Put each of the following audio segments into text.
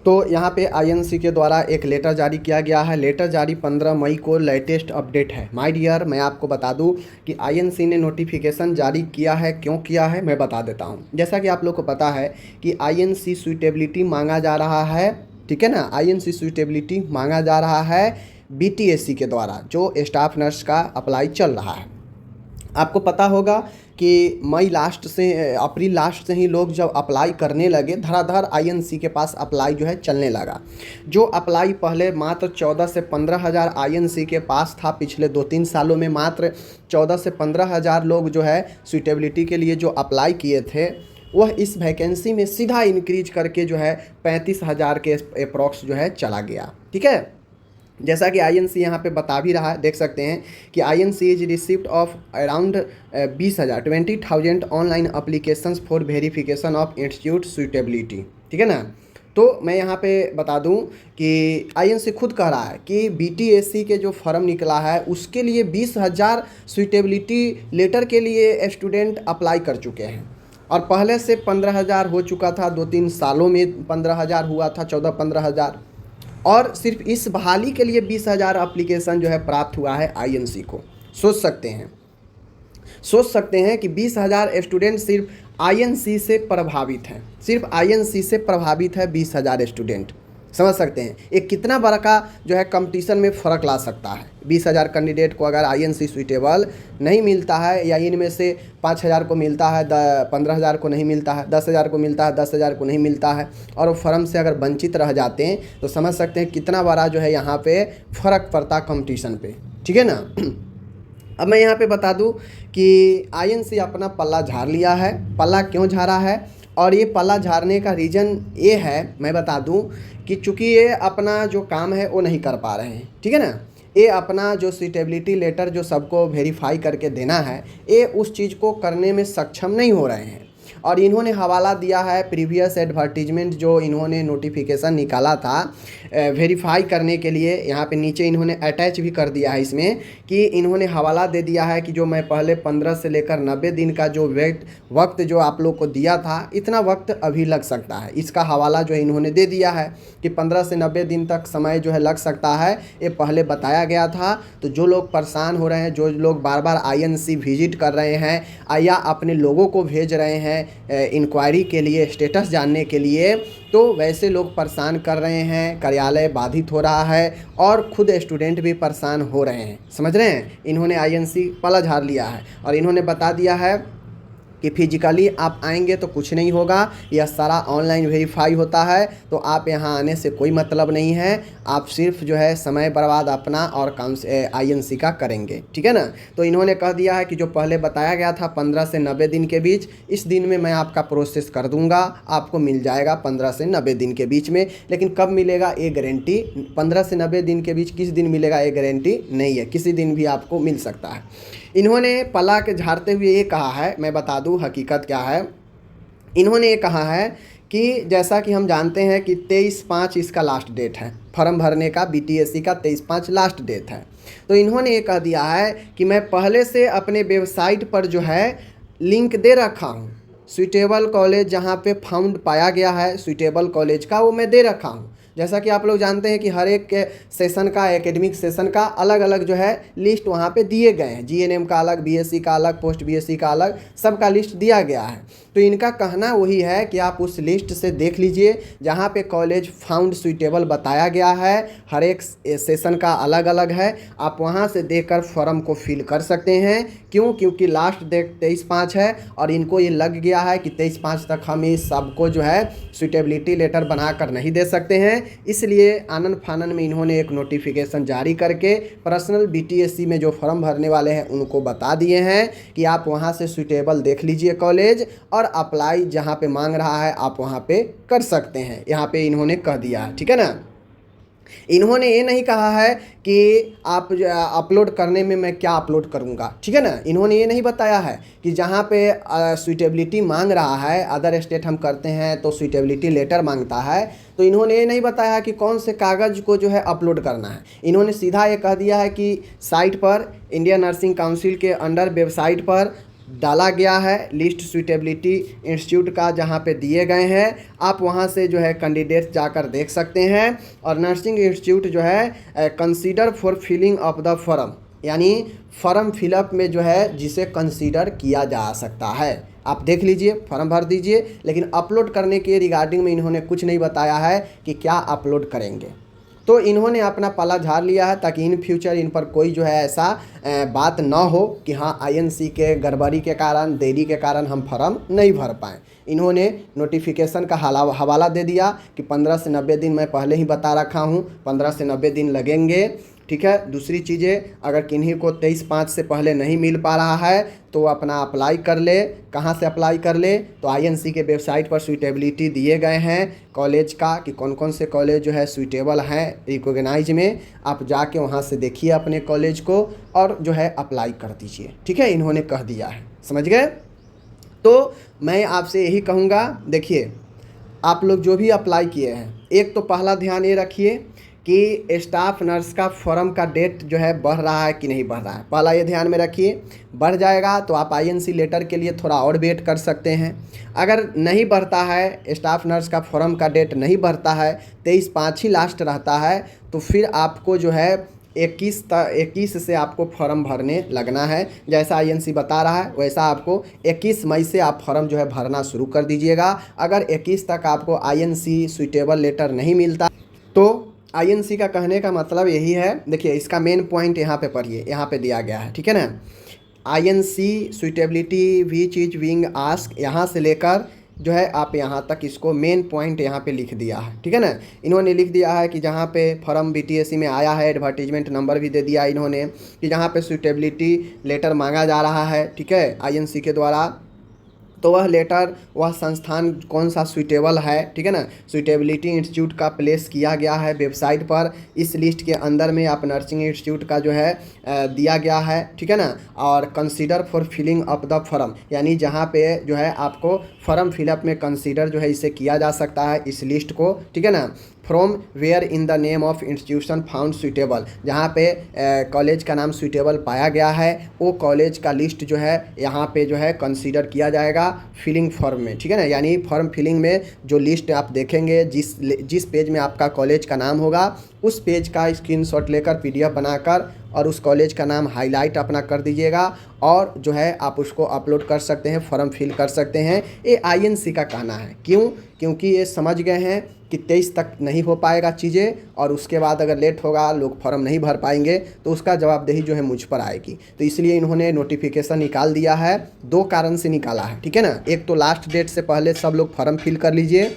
तो यहाँ पे आईएनसी के द्वारा एक लेटर जारी किया गया है। लेटर जारी 15 मई को लेटेस्ट अपडेट है। माय डियर, मैं आपको बता दूं कि आईएनसी ने नोटिफिकेशन जारी किया है, क्यों किया है मैं बता देता हूं। जैसा कि आप लोग को पता है कि आईएनसी सुइटेबिलिटी मांगा जा रहा है, ठीक है ना। आईएनसी सुइटेबिलिटी मांगा जा रहा है बीटीएससी के द्वारा, जो स्टाफ नर्स का अप्लाई चल रहा है। आपको पता होगा कि मई लास्ट से अप्रैल लास्ट से ही लोग जब अप्लाई करने लगे, धड़ाधड़ आईएनसी के पास अप्लाई जो है चलने लगा। जो अप्लाई पहले मात्र 14 से 15 हज़ार आईएनसी के पास था, पिछले 2-3 सालों में मात्र 14 से 15 हज़ार लोग जो है सुइटेबिलिटी के लिए जो अप्लाई किए थे, वह इस वैकेंसी में सीधा इंक्रीज करके जो है 35 हज़ार के अप्रॉक्स जो है चला गया, ठीक है। जैसा कि आईएनसी यहाँ पे बता भी रहा है, देख सकते हैं कि INC is receipt of around 20,000 online applications for verification of institute suitability, ठीक है ना। तो मैं यहाँ पे बता दूँ कि आईएनसी खुद कह रहा है कि बीटीएससी के जो फॉर्म निकला है उसके लिए 20,000 सुइटेबिलिटी लेटर के लिए स्टूडेंट अप्लाई कर चुके हैं, और पहले से 15,000 हो चुका था। 2-3 सालों में 15,000 हुआ था, 14-15 हज़ार, और सिर्फ इस बहाली के लिए 20,000 एप्लीकेशन जो है प्राप्त हुआ है आईएनसी को। सोच सकते हैं कि 20,000 स्टूडेंट सिर्फ आईएनसी से प्रभावित हैं, सिर्फ आईएनसी से प्रभावित है 20,000 स्टूडेंट। समझ सकते हैं एक कितना बड़ा का जो है कंपटीशन में फ़र्क ला सकता है। 20,000 कैंडिडेट को अगर आईएनसी सुइटेबल नहीं मिलता है, या इनमें से 5,000 को मिलता है, 15,000 को नहीं मिलता है, 10,000 को मिलता है, 10,000 को नहीं मिलता है, और वो फॉर्म से अगर वंचित रह जाते हैं, तो समझ सकते हैं कितना बड़ा जो है यहाँ पे फ़र्क पड़ता कंपटीशन पे, ठीक है ना। अब मैं यहाँ पे बता दूँ कि आईएनसी अपना पल्ला झाड़ लिया है। पल्ला क्यों झाड़ा है, और ये पल्ला झाड़ने का रीज़न ये है, मैं बता दूं कि चूँकि ये अपना जो काम है वो नहीं कर पा रहे हैं, ठीक है ना। ये अपना जो सुइटेबिलिटी लेटर जो सबको वेरीफाई करके देना है, ये उस चीज़ को करने में सक्षम नहीं हो रहे हैं। और इन्होंने हवाला दिया है प्रीवियस एडवर्टीजमेंट जो इन्होंने नोटिफिकेशन निकाला था वेरीफाई करने के लिए। यहाँ पे नीचे इन्होंने अटैच भी कर दिया है इसमें, कि इन्होंने हवाला दे दिया है कि जो मैं पहले 15 से लेकर 90 दिन का जो वक्त जो आप लोग को दिया था, इतना वक्त अभी लग सकता है। इसका हवाला जो है इन्होंने दे दिया है कि 15 से 90 दिन तक समय जो है लग सकता है, ये पहले बताया गया था। तो जो लोग परेशान हो रहे हैं, जो लोग बार बार आईएनसी विजिट कर रहे हैं या अपने लोगों को भेज रहे हैं इंक्वायरी के लिए, स्टेटस जानने के लिए, तो वैसे लोग परेशान कर रहे हैं, कार्यालय बाधित हो रहा है, और खुद स्टूडेंट भी परेशान हो रहे हैं। समझ रहे हैं, इन्होंने आईएनसी पल्ला झाड़ लिया है, और इन्होंने बता दिया है कि फिजिकली आप आएंगे तो कुछ नहीं होगा, यह सारा ऑनलाइन वेरीफाई होता है, तो आप यहाँ आने से कोई मतलब नहीं है, आप सिर्फ जो है समय बर्बाद अपना और आईएनसी का करेंगे, ठीक है ना। तो इन्होंने कह दिया है कि जो पहले बताया गया था 15 से 90 दिन के बीच, इस दिन में मैं आपका प्रोसेस कर दूंगा, आपको मिल जाएगा 15 से 90 दिन के बीच में। लेकिन कब मिलेगा ये गारंटी, 15 से 90 दिन के बीच किस दिन मिलेगा ये गारंटी नहीं है, किसी दिन भी आपको मिल सकता है। इन्होंने पल्ला के झाड़ते हुए ये कहा है, मैं बता दूं हकीकत क्या है। इन्होंने ये कहा है कि जैसा कि हम जानते हैं कि 23/5 इसका लास्ट डेट है, फॉर्म भरने का बीटीएससी का 23/5 लास्ट डेट है। तो इन्होंने ये कह दिया है कि मैं पहले से अपने वेबसाइट पर जो है लिंक दे रखा हूँ, सुइटेबल कॉलेज जहाँ पे फाउंड पाया गया है सुइटेबल कॉलेज का, वो मैं दे रखा हूँ। जैसा कि आप लोग जानते हैं कि हर एक सेशन का, एकेडमिक सेशन का अलग अलग जो है लिस्ट वहाँ पे दिए गए हैं। जीएनएम का अलग, बीएससी का अलग, पोस्ट बीएससी का अलग, सबका लिस्ट दिया गया है। तो इनका कहना वही है कि आप उस लिस्ट से देख लीजिए जहाँ पे कॉलेज फाउंड सुइटेबल बताया गया है, हर एक सेशन का अलग अलग है, आप वहाँ से देखकर फॉर्म को फिल कर सकते हैं। क्योंकि लास्ट डेट 23/5 है, और इनको ये लग गया है कि 23/5 तक हम इस सबको जो है सुइटेबिलिटी लेटर बनाकर नहीं दे सकते हैं, इसलिए आनन फानन में इन्होंने एक नोटिफिकेशन जारी करके पर्सनल बीटीएससी में जो फॉर्म भरने वाले हैं उनको बता दिए हैं कि आप वहां से सुइटेबल देख लीजिए कॉलेज, और अप्लाई जहां पे मांग रहा है आप वहां पे कर सकते हैं। यहाँ पे इन्होंने कह दिया है, ठीक है ना। इन्होंने ये नहीं कहा है कि आप अपलोड करने में मैं क्या अपलोड करूँगा, ठीक है ना। इन्होंने ये नहीं बताया है कि जहाँ पे सुइटेबिलिटी मांग रहा है, अदर स्टेट हम करते हैं तो सुइटेबिलिटी लेटर मांगता है, तो इन्होंने ये नहीं बताया कि कौन से कागज़ को जो है अपलोड करना है। इन्होंने सीधा ये कह दिया है कि साइट पर, इंडियन नर्सिंग काउंसिल के अंडर वेबसाइट पर डाला गया है, लिस्ट सूटेबिलिटी इंस्टीट्यूट का जहाँ पे दिए गए हैं, आप वहाँ से जो है कैंडिडेट जाकर देख सकते हैं। और नर्सिंग इंस्टीट्यूट जो है consider for filling of the form, यानी फॉर्म फिलअप में जो है जिसे कंसीडर किया जा सकता है। आप देख लीजिए, फॉर्म भर दीजिए, लेकिन अपलोड करने के रिगार्डिंग में इन्होंने कुछ नहीं बताया है कि क्या अपलोड करेंगे। तो इन्होंने अपना पल्ला झाड़ लिया है ताकि इन फ्यूचर इन पर कोई जो है ऐसा बात ना हो कि हाँ आईएनसी के गड़बड़ी के कारण, देरी के कारण हम फॉर्म नहीं भर पाएँ। इन्होंने नोटिफिकेशन का हवाला दे दिया कि 15 से 90 दिन मैं पहले ही बता रखा हूँ, 15 से 90 दिन लगेंगे। ठीक है। दूसरी चीज़ें, अगर किन्हीं को 23/5 से पहले नहीं मिल पा रहा है तो अपना अप्लाई कर ले। कहाँ से अप्लाई कर ले? तो आईएनसी के वेबसाइट पर सूटेबिलिटी दिए गए हैं कॉलेज का कि कौन कौन से कॉलेज जो है सूटेबल हैं रिकॉग्नाइज में। आप जाके वहाँ से देखिए अपने कॉलेज को और जो है अप्लाई कर दीजिए। ठीक है, इन्होंने कह दिया है, समझ गए। तो मैं आपसे यही कहूँगा, देखिए आप लोग जो भी अप्लाई किए हैं, एक तो पहला ध्यान ये रखिए कि स्टाफ नर्स का फॉर्म का डेट जो है बढ़ रहा है कि नहीं बढ़ रहा है, पहला ये ध्यान में रखिए। बढ़ जाएगा तो आप आईएनसी लेटर के लिए थोड़ा और वेट कर सकते हैं। अगर नहीं बढ़ता है, स्टाफ नर्स का फॉर्म का डेट नहीं बढ़ता है, 23/5 ही लास्ट रहता है, तो फिर आपको जो है 21 से आपको फॉर्म भरने लगना है। जैसा आईएनसी बता रहा है वैसा आपको 21 मई से आप फॉर्म जो है भरना शुरू कर दीजिएगा। अगर 21 तक आपको आईएनसी सूटेबल लेटर नहीं मिलता तो आईएनसी का कहने का मतलब यही है, देखिए इसका मेन पॉइंट यहाँ पे पढ़िए, यहाँ पे दिया गया है, ठीक है ना। INC suitability which is being asked, यहाँ से लेकर जो है आप यहाँ तक इसको मेन पॉइंट यहाँ पे लिख दिया है, ठीक है ना। इन्होंने लिख दिया है कि जहाँ पे फॉर्म बीटीएससी में आया है, एडवर्टीजमेंट नंबर भी दे दिया इन्होंने कि जहाँ पे सूटेबिलिटी लेटर मांगा जा रहा है, ठीक है, आईएनसी के द्वारा, तो वह लेटर, वह संस्थान कौन सा सूटेबल है, ठीक है ना। सूटेबिलिटी इंस्टीट्यूट का प्लेस किया गया है वेबसाइट पर। इस लिस्ट के अंदर में आप नर्सिंग इंस्टीट्यूट का जो है दिया गया है, ठीक है ना। और consider for filling up the form, यानी जहाँ पे जो है आपको फॉर्म फिलअप में कंसीडर जो है इसे किया जा सकता है इस लिस्ट को, ठीक है ना। From where in the name of institution found suitable, जहाँ पे कॉलेज का नाम सूटेबल पाया गया है वो कॉलेज का लिस्ट जो है यहाँ पे जो है कंसीडर किया जाएगा फिलिंग फॉर्म में, ठीक है ना। यानी फॉर्म फिलिंग में जो लिस्ट आप देखेंगे, जिस पेज में आपका कॉलेज का नाम होगा उस पेज का स्क्रीनशॉट लेकर पीडीएफ बनाकर और उस कॉलेज का नाम हाईलाइट अपना कर दीजिएगा और जो है आप उसको अपलोड कर सकते हैं, फॉर्म फिल कर सकते हैं। ये आईएनसी का कहना है। क्यों? क्योंकि ये समझ गए हैं कि 23 तक नहीं हो पाएगा चीज़ें और उसके बाद अगर लेट होगा, लोग फॉर्म नहीं भर पाएंगे तो उसका जवाबदेही जो है मुझ पर आएगी। तो इसलिए इन्होंने नोटिफिकेशन निकाल दिया है, 2 कारण से निकाला है, ठीक है ना। एक तो लास्ट डेट से पहले सब लोग फॉर्म फिल कर लीजिए।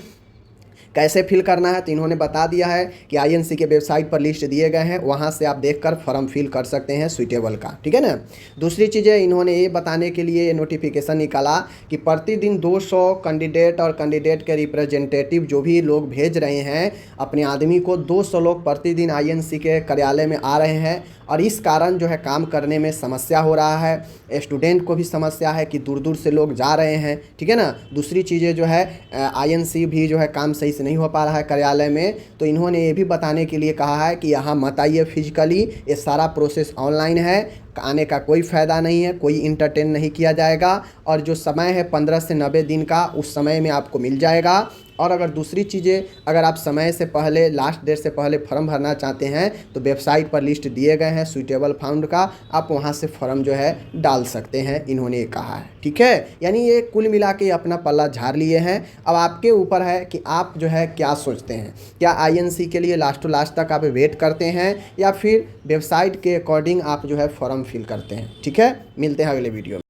कैसे फिल करना है तो इन्होंने बता दिया है कि आईएनसी के वेबसाइट पर लिस्ट दिए गए हैं, वहां से आप देखकर फॉर्म फिल कर सकते हैं सूटेबल का, ठीक है ना। दूसरी चीज़ें इन्होंने ये बताने के लिए नोटिफिकेशन निकाला कि प्रतिदिन 200 कैंडिडेट और कैंडिडेट के रिप्रेजेंटेटिव जो भी लोग भेज रहे हैं अपने आदमी को, 200 लोग प्रतिदिन आईएनसी के कार्यालय में आ रहे हैं और इस कारण जो है काम करने में समस्या हो रहा है। स्टूडेंट को भी समस्या है कि दूर दूर से लोग जा रहे हैं, ठीक है ना। दूसरी चीज़ें जो है आईएनसी भी जो है काम सही से नहीं हो पा रहा है कार्यालय में, तो इन्होंने ये भी बताने के लिए कहा है कि यहाँ मत आइए फिजिकली, ये सारा प्रोसेस ऑनलाइन है, आने का कोई फ़ायदा नहीं है, कोई इंटरटेन नहीं किया जाएगा और जो समय है 15 से 90 दिन का उस समय में आपको मिल जाएगा। और अगर दूसरी चीज़ें, अगर आप समय से पहले, लास्ट डेट से पहले फॉर्म भरना चाहते हैं तो वेबसाइट पर लिस्ट दिए गए हैं सूटेबल फाउंड का, आप वहां से फॉर्म जो है डाल सकते हैं, इन्होंने ये कहा है, ठीक है। यानी ये कुल मिला के अपना पल्ला झाड़ लिए हैं। अब आपके ऊपर है कि आप जो है क्या सोचते हैं, क्या आईएनसी के लिए लास्ट टू लास्ट तक आप वेट करते हैं या फिर वेबसाइट के अकॉर्डिंग आप जो है फॉर्म फिल करते हैं, ठीक है। मिलते हैं अगले वीडियो में।